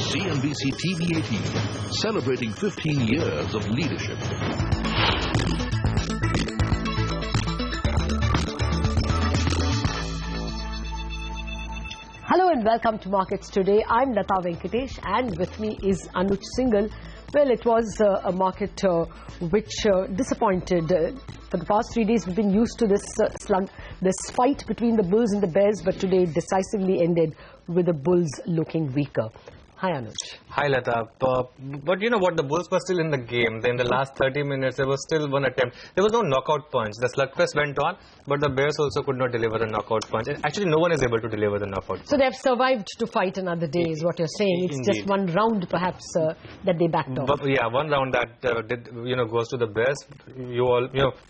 CNBC TV18, celebrating 15 years of leadership. Hello and welcome to Markets Today. I'm Lata Venkatesh and with me is Anuj Singhal. Well, it was a market which disappointed. For the past 3 days, we've been used to this slug, this fight between the bulls and the bears, but today decisively ended with the bulls looking weaker. Hi, Anuj. Hi, Lata. But you know what? The Bulls were still in the game. In the last 30 minutes, there was still one attempt. There was no knockout punch. The slugfest went on, but the Bears also could not deliver a knockout punch. Actually, no one is able to deliver the knockout punch. So they have survived to fight another day, is what you're saying. It's Indeed. just one round, perhaps, that they backed off. But, yeah, one round that goes to the Bears.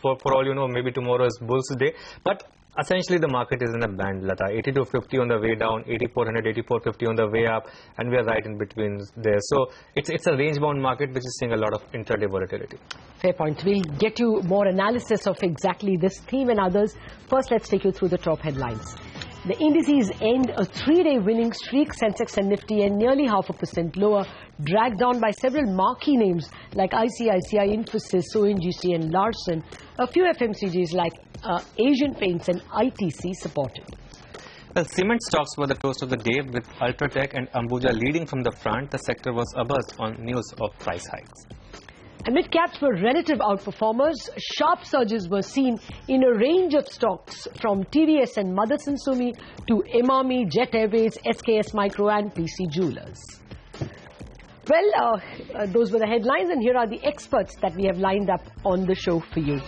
For all you know, maybe tomorrow is Bulls' day. But essentially, the market is in a band, Lata. 8250 on the way down, 8400, 8450 on the way up, and we are right in between there. So it's a range-bound market which is seeing a lot of intraday volatility. Fair point. We'll get you more analysis of exactly this theme and others. First, let's take you through the top headlines. The indices end a 3-day winning streak. Sensex and Nifty and nearly 0.5% lower, dragged down by several marquee names like ICICI, Infosys, ONGC and Larsen. A few FMCGs like Asian Paints and ITC supported. Well, cement stocks were the toast of the day, with Ultratech and Ambuja leading from the front. The sector was abuzz on news of price hikes. And mid-caps were relative outperformers. Sharp surges were seen in a range of stocks from TVS and Motherson Sumi to Emami, Jet Airways, SKS Micro and PC Jewelers. Well, those were the headlines, and here are the experts that we have lined up on the show for you.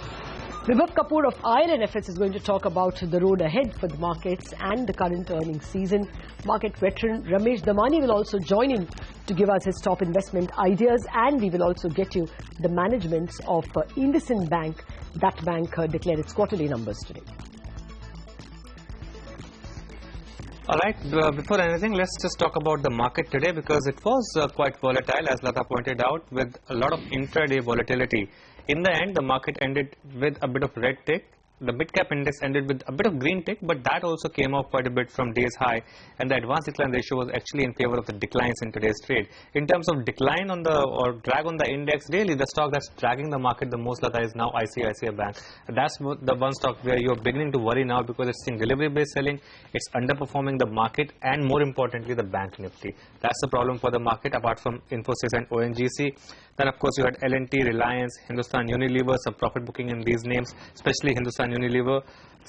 Vibhav Kapoor of IL&FS is going to talk about the road ahead for the markets and the current earnings season. Market veteran Ramesh Damani will also join in to give us his top investment ideas, and we will also get you the managements of IndusInd Bank. That bank declared its quarterly numbers today. All right, before anything, let's just talk about the market today, because it was quite volatile, as Lata pointed out, with a lot of intraday volatility. In the end, the market ended with a bit of red tick. The mid-cap index ended with a bit of green tick, but that also came off quite a bit from day's high, and the advance decline ratio was actually in favor of the declines in today's trade. In terms of decline on the or drag on the index, really the stock that's dragging the market the most, Lata, is now ICICI Bank. That's the one stock where you're beginning to worry now, because it's in delivery-based selling, it's underperforming the market, and more importantly, the bank Nifty. That's the problem for the market, apart from Infosys and ONGC. Then, of course, you had L&T, Reliance, Hindustan Unilever, some profit booking in these names, especially Hindustan Unilever.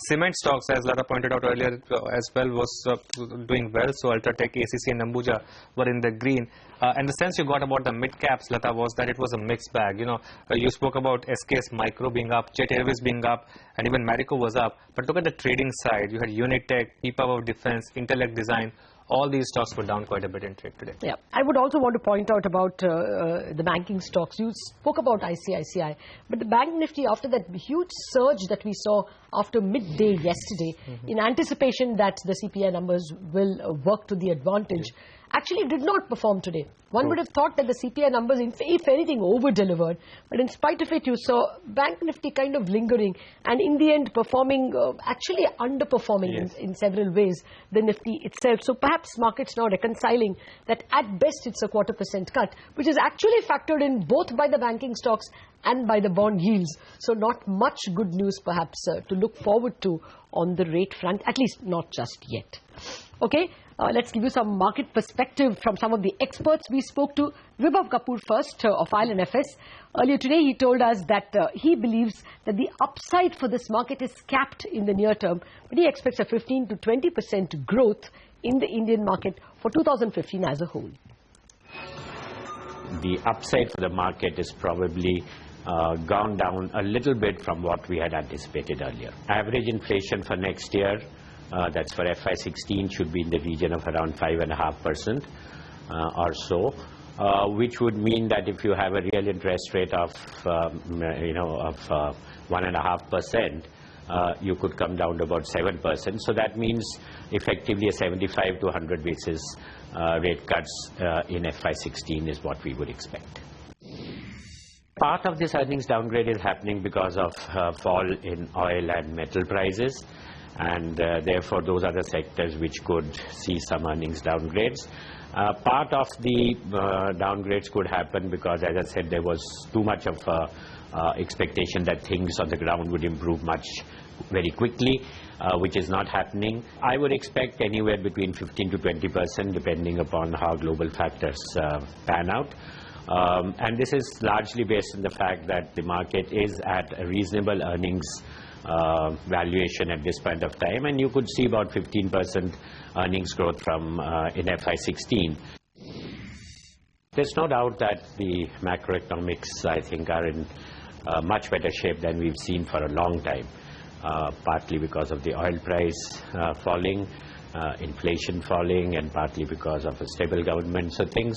Cement stocks, as Lata pointed out earlier as well, was doing well. So Ultratech, ACC and Ambuja were in the green. And the sense you got about the mid-caps, Lata, was that it was a mixed bag. You spoke about SKS Micro being up, Jet Airways being up, and even Marico was up. But look at the trading side. You had Unitech, P-Power Defense, Intellect Design. All these stocks were down quite a bit in trade today. Yeah, I would also want to point out about the banking stocks. You spoke about ICICI, but the bank Nifty, after that huge surge that we saw after midday yesterday, in anticipation that the CPI numbers will work to the advantage, actually did not perform today. One would have thought that the CPI numbers, if anything, over-delivered. But in spite of it, you saw Bank Nifty kind of lingering, and in the end performing, actually underperforming in several ways, the Nifty itself. So perhaps markets now reconciling that at best it's a 0.25% cut, which is actually factored in both by the banking stocks and by the bond yields. So not much good news perhaps to look forward to on the rate front, at least not just yet. Okay, let's give you some market perspective from some of the experts we spoke to. Vibhav Kapoor first of IL&FS. Earlier today he told us that he believes that the upside for this market is capped in the near term, but he expects a 15 to 20% growth in the Indian market for 2015 as a whole. The upside for the market is probably gone down a little bit from what we had anticipated earlier. Average inflation for next year, that's for FY16, should be in the region of around 5.5% or so, which would mean that if you have a real interest rate of 1.5%, you could come down to about 7%. So that means effectively a 75 to 100 basis rate cuts in FY16 is what we would expect. Part of this earnings downgrade is happening because of fall in oil and metal prices. and therefore those are the sectors which could see some earnings downgrades. Part of the downgrades could happen because, as I said, there was too much of expectation that things on the ground would improve very quickly, which is not happening. I would expect anywhere between 15 to 20% depending upon how global factors pan out. And this is largely based on the fact that the market is at a reasonable earnings valuation at this point of time, and you could see about 15% earnings growth from in FY16. There's no doubt that the macroeconomics, I think, are in much better shape than we've seen for a long time, partly because of the oil price falling, inflation falling, and partly because of a stable government. So things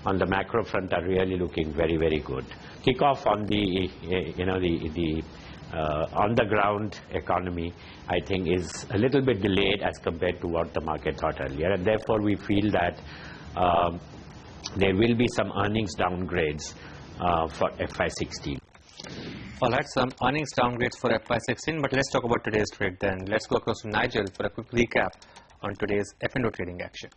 on the macro front are really looking very, very good. Kickoff on the on the ground economy, I think, is a little bit delayed as compared to what the market thought earlier, and therefore we feel that there will be some earnings downgrades for FY16. All right, some earnings downgrades for FY16, but let's talk about today's trade then. Let's go across to Nigel for a quick recap on today's F&O trading action.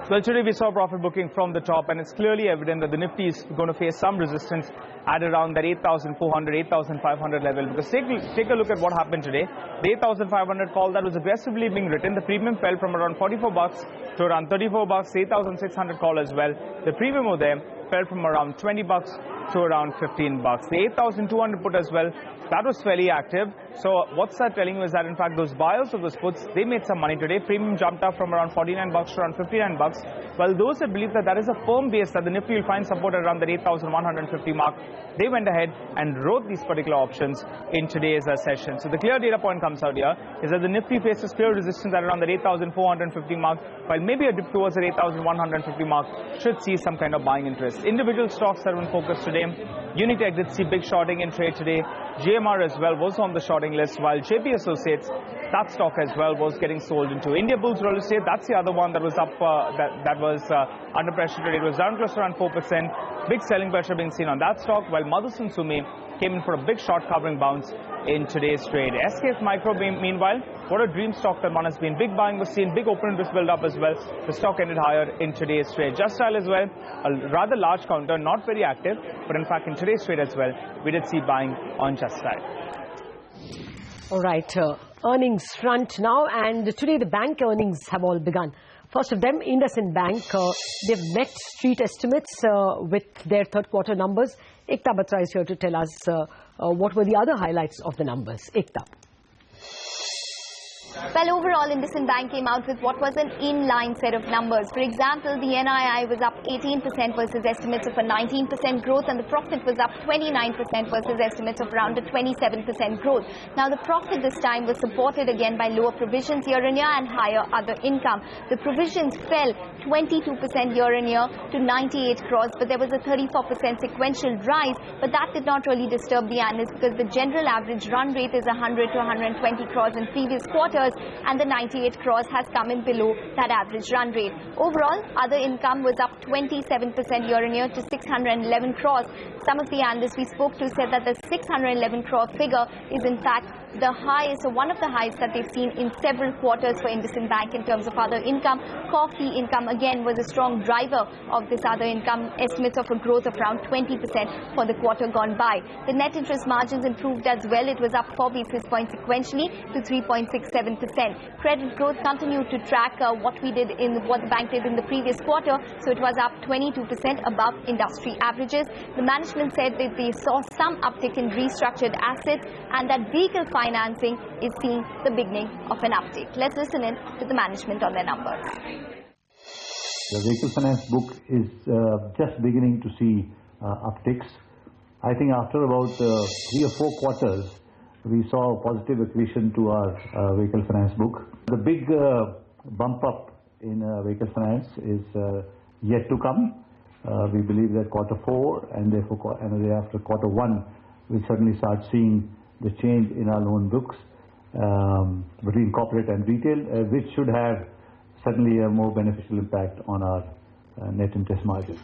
Well, today we saw profit booking from the top, and it's clearly evident that the Nifty is going to face some resistance at around that 8,400, 8,500 level. Because take a look at what happened today. The 8,500 call that was aggressively being written, the premium fell from around 44 bucks to around 34 bucks, 8,600 call as well. The premium over there fell from around 20 bucks to around 15 bucks. The 8,200 put as well, that was fairly active. So what's that telling you is that in fact those buyers of those puts, they made some money today. Premium jumped up from around 49 bucks to around 59 bucks. While those that believe that that is a firm base, that the Nifty will find support around the 8,150 mark, they went ahead and wrote these particular options in today's session. So the clear data point comes out here is that the Nifty faces clear resistance at around the 8,450 mark, while maybe a dip towards the 8,150 mark should see some kind of buying interest. Individual stocks that are in focus today. Unitech did see big shorting in trade today. GMR as well was on the shorting list, while JP Associates, that stock as well was getting sold into. India Bulls Real Estate, that's the other one that was up, that was under pressure today. It was down close to around 4%. Big selling pressure being seen on that stock, while Motherson Sumi came in for a big short covering bounce in today's trade. SKF Micro, meanwhile, what a dream stock that one has been. Big buying was seen, big open interest build up as well. The stock ended higher in today's trade. Just Style as well, a rather large counter, not very active, but in fact in today's trade as well, we did see buying on Just Style. All right, earnings front now, and today the bank earnings have all begun. First of them, IndusInd Bank, they've met street estimates with their third quarter numbers. Ekta Batra is here to tell us what were the other highlights of the numbers. Ekta. Well, overall, IndusInd Bank came out with what was an in-line set of numbers. For example, the NII was up 18% versus estimates of a 19% growth, and the profit was up 29% versus estimates of around a 27% growth. Now, the profit this time was supported again by lower provisions year-on-year and higher other income. The provisions fell 22% year-on-year to 98 crores, but there was a 34% sequential rise, but that did not really disturb the analysts because the general average run rate is 100 to 120 crores in previous quarters, and the 98 crores has come in below that average run rate. Overall, other income was up 27% year-on-year to 611 crores. Some of the analysts we spoke to said that the 611 crore figure is in fact the highest, or one of the highest that they've seen in several quarters for IndusInd Bank in terms of other income. Core fee income again was a strong driver of this other income, estimates of a growth of around 20% for the quarter gone by. The net interest margins improved as well. It was up 4 basis points sequentially to 3.67%. Credit growth continued to track what the bank did in the previous quarter, so it was up 22% above industry averages. The management said that they saw some uptick in restructured assets and that vehicle financing is seeing the beginning of an uptick. Let's listen in to the management on their numbers. The vehicle finance book is just beginning to see upticks. I think after about 3 or 4 quarters, we saw a positive accretion to our vehicle finance book. The big bump up in vehicle finance is yet to come. We believe that quarter 4 and therefore after quarter 1, we'll certainly start seeing the change in our loan books between corporate and retail, which should have certainly a more beneficial impact on our net interest margins.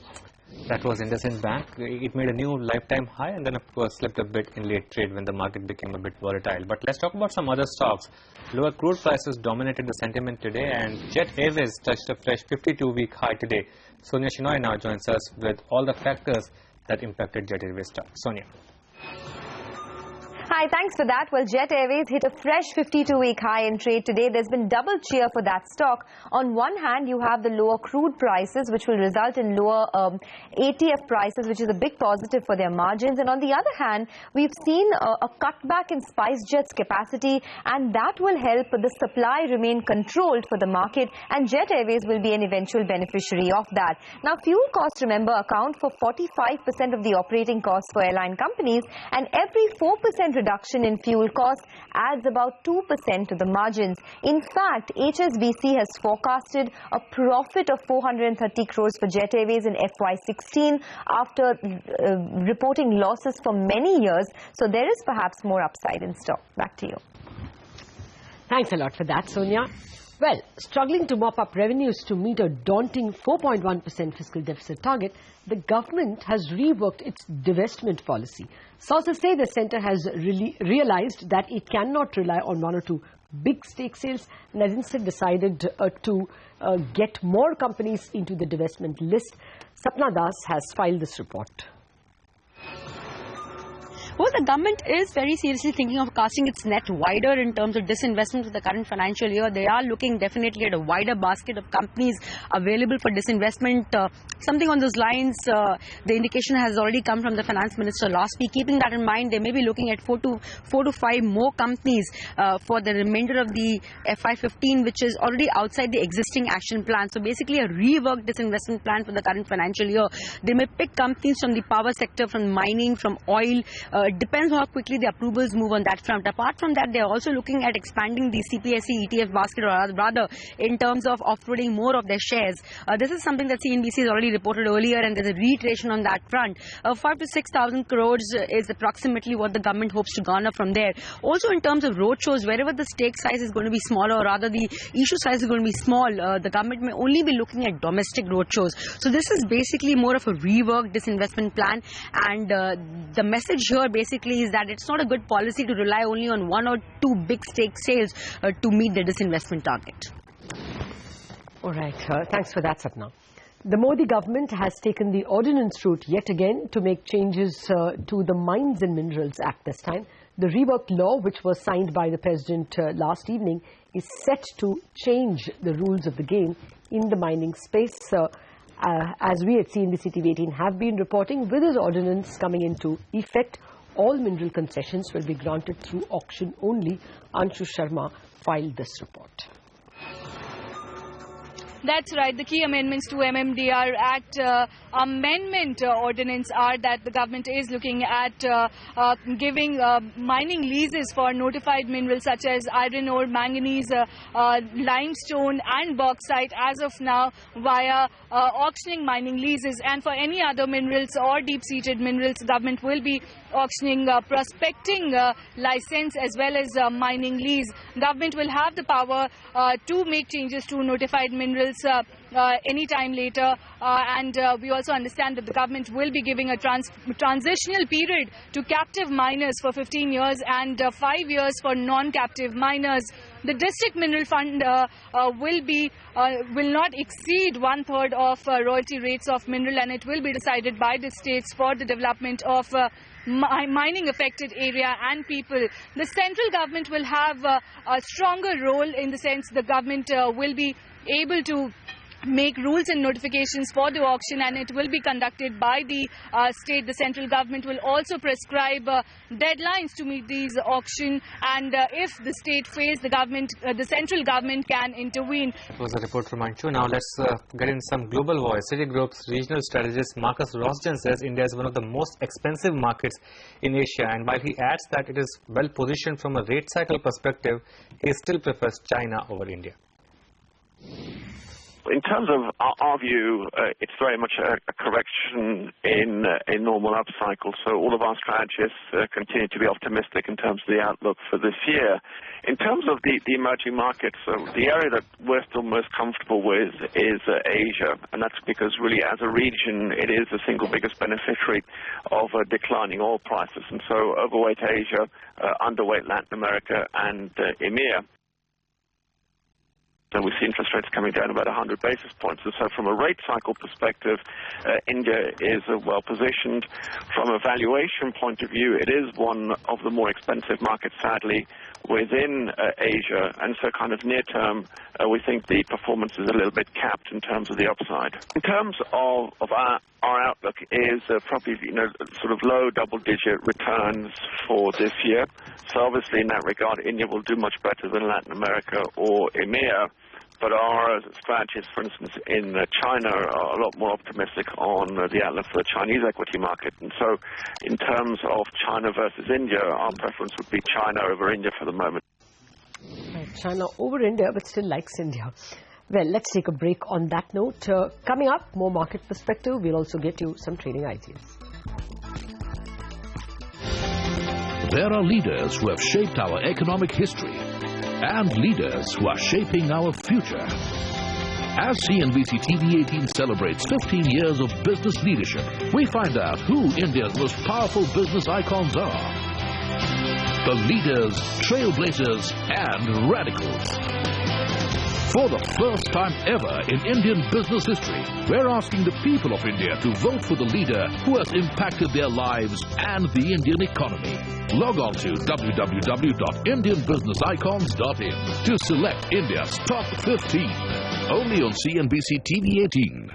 That was IndusInd Bank. It made a new lifetime high and then of course slipped a bit in late trade when the market became a bit volatile. But let's talk about some other stocks. Lower crude prices dominated the sentiment today and Jet Airways touched a fresh 52-week high today. Sonia Shinoy now joins us with all the factors that impacted Jet Airways stock. Sonia. Hi, thanks for that. Well, Jet Airways hit a fresh 52-week high in trade today. There's been double cheer for that stock. On one hand, you have the lower crude prices, which will result in lower ATF prices, which is a big positive for their margins. And on the other hand, we've seen a cutback in SpiceJet's capacity, and that will help the supply remain controlled for the market, and Jet Airways will be an eventual beneficiary of that. Now, fuel costs, remember, account for 45% of the operating costs for airline companies, and every 4% reduction in fuel costs adds about 2% to the margins. In fact, HSBC has forecasted a profit of 430 crores for Jet Airways in FY16 after reporting losses for many years. So there is perhaps more upside in stock. Back to you. Thanks a lot for that, Sonia. Well, struggling to mop up revenues to meet a daunting 4.1% fiscal deficit target, the government has reworked its divestment policy. Sources say the centre has realized that it cannot rely on one or two big stake sales and has instead decided to get more companies into the divestment list. Sapna Das has filed this report. Well, the government is very seriously thinking of casting its net wider in terms of disinvestment for the current financial year. They are looking definitely at a wider basket of companies available for disinvestment. Something on those lines, the indication has already come from the finance minister last week. Keeping that in mind, they may be looking at 4 to 5 more companies for the remainder of the FY15, which is already outside the existing action plan. So basically a reworked disinvestment plan for the current financial year. They may pick companies from the power sector, from mining, from oil. It depends how quickly the approvals move on that front. Apart from that, they are also looking at expanding the CPSE ETF basket, or rather in terms of offloading more of their shares. This is something that CNBC has already reported earlier, and there's a reiteration on that front. 5 to 6,000 crores is approximately what the government hopes to garner from there. Also in terms of roadshows, wherever the stake size is going to be smaller, or rather the issue size is going to be small, the government may only be looking at domestic roadshows. So this is basically more of a reworked disinvestment plan, and the message here basically is that it's not a good policy to rely only on 1 or 2 big stake sales to meet the disinvestment target. All right, thanks for that, Sapna. The Modi government has taken the ordinance route yet again to make changes to the Mines and Minerals Act this time. The reworked law, which was signed by the President last evening, is set to change the rules of the game in the mining space. As we at CNBC TV 18 have been reporting, with this ordinance coming into effect, all mineral concessions will be granted through auction only. Anshu Sharma filed this report. That's right. The key amendments to MMDR Act amendment ordinance are that the government is looking at giving mining leases for notified minerals such as iron ore, manganese, limestone and bauxite as of now via auctioning mining leases, and for any other minerals or deep-seated minerals, the government will be auctioning prospecting license as well as mining lease. Government will have the power to make changes to notified minerals anytime later, and we also understand that the government will be giving a transitional period to captive miners for 15 years and 5 years for non-captive miners. The district mineral fund will not exceed 1/3 of royalty rates of mineral, and it will be decided by the states for the development of mining affected area and people. The central government will have a stronger role in the sense the government will be able to make rules and notifications for the auction, and it will be conducted by the state. The central government will also prescribe deadlines to meet these auction, and if the state fails, the central government can intervene. It was a report from Anshu. Now let's get in some global voice. Citigroup's regional strategist Marcus Rosden says India is one of the most expensive markets in Asia, and while he adds that it is well positioned from a rate cycle perspective, he still prefers China over India. In terms of our view, it's very much a correction in a normal upcycle. So all of our strategists continue to be optimistic in terms of the outlook for this year. In terms of the emerging markets, the area that we're still most comfortable with is Asia. And that's because really as a region, it is the single biggest beneficiary of declining oil prices. And so overweight Asia, underweight Latin America and EMEA. So we see interest rates coming down about 100 basis points. And so from a rate cycle perspective, India is well positioned. From a valuation point of view, it is one of the more expensive markets, sadly, within Asia. And so kind of near term, we think the performance is a little bit capped in terms of the upside. In terms of our outlook is probably, sort of low double-digit returns for this year. So obviously in that regard, India will do much better than Latin America or EMEA. But our strategists, for instance, in China are a lot more optimistic on the outlook for the Chinese equity market. And so in terms of China versus India, our preference would be China over India for the moment. China over India, but still likes India. Well, let's take a break on that note. Coming up, more market perspective. We'll also get you some trading ideas. There are leaders who have shaped our economic history and leaders who are shaping our future. As CNBC TV 18 celebrates 15 years of business leadership, we find out who India's most powerful business icons are. The leaders, trailblazers, and radicals. For the first time ever in Indian business history, we're asking the people of India to vote for the leader who has impacted their lives and the Indian economy. Log on to www.indianbusinessicons.in to select India's top 15. Only on CNBC TV 18.